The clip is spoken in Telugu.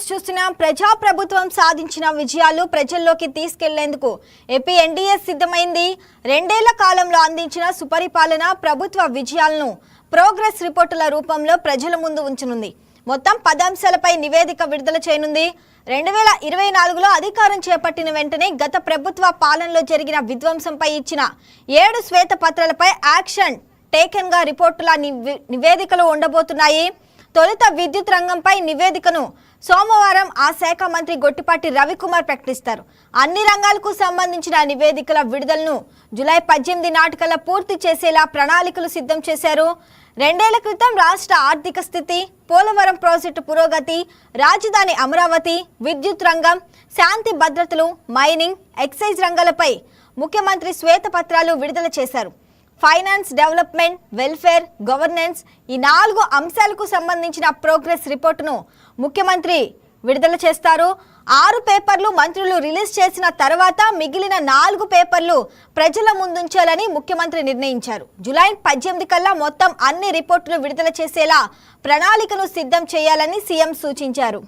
చూస్తున్నాం. ప్రజాప్రభుత్వం సాధించిన విజయాలు ప్రజల్లోకి తీసుకెళ్లేందుకు ఏపీ ఎన్డీఏ సిద్ధమైంది. 2 ఏళ్ల కాలంలో అందించిన సుపరిపాలన ప్రభుత్వ విజయాలను ప్రోగ్రెస్ రిపోర్టుల రూపంలో ప్రజల ముందు ఉంచనుంది. మొత్తం 10 అంశాలపై నివేదిక విడుదల చేయనుంది. 2024లో అధికారం చేపట్టిన వెంటనే గత ప్రభుత్వ పాలనలో జరిగిన విధ్వంసంపై ఇచ్చిన 7 శ్వేతపత్రాలపై యాక్షన్ టేకెన్ గా రిపోర్టుల నివేదికలు ఉండబోతున్నాయి. తొలుత విద్యుత్ రంగంపై నివేదికను సోమవారం ఆ శాఖ మంత్రి గొట్టిపాటి రవికుమార్ ప్రకటిస్తారు. అన్ని రంగాలకు సంబంధించిన నివేదికల విడుదలను జూలై 18 నాటికల్లా పూర్తి చేసేలా ప్రణాళికలు సిద్ధం చేశారు. 2 ఏళ్ల క్రితం రాష్ట్ర ఆర్థిక స్థితి, పోలవరం ప్రాజెక్టు పురోగతి, రాజధాని అమరావతి, విద్యుత్ రంగం, శాంతి భద్రతలు, మైనింగ్, ఎక్సైజ్ రంగాలపై ముఖ్యమంత్రి శ్వేతపత్రాలు విడుదల చేశారు. ఫైనాన్స్, డెవలప్మెంట్, వెల్ఫేర్, గవర్నెన్స్ ఈ 4 అంశాలకు సంబంధించిన ప్రోగ్రెస్ రిపోర్టును ముఖ్యమంత్రి విడుదల చేస్తారు. 6 పేపర్లు మంత్రులు రిలీజ్ చేసిన తర్వాత మిగిలిన 4 పేపర్లు ప్రజల ముందుంచాలని ముఖ్యమంత్రి నిర్ణయించారు. జూలై 18 కల్లా మొత్తం అన్ని రిపోర్టులు విడుదల చేసేలా ప్రణాళికను సిద్ధం చేయాలని సీఎం సూచించారు.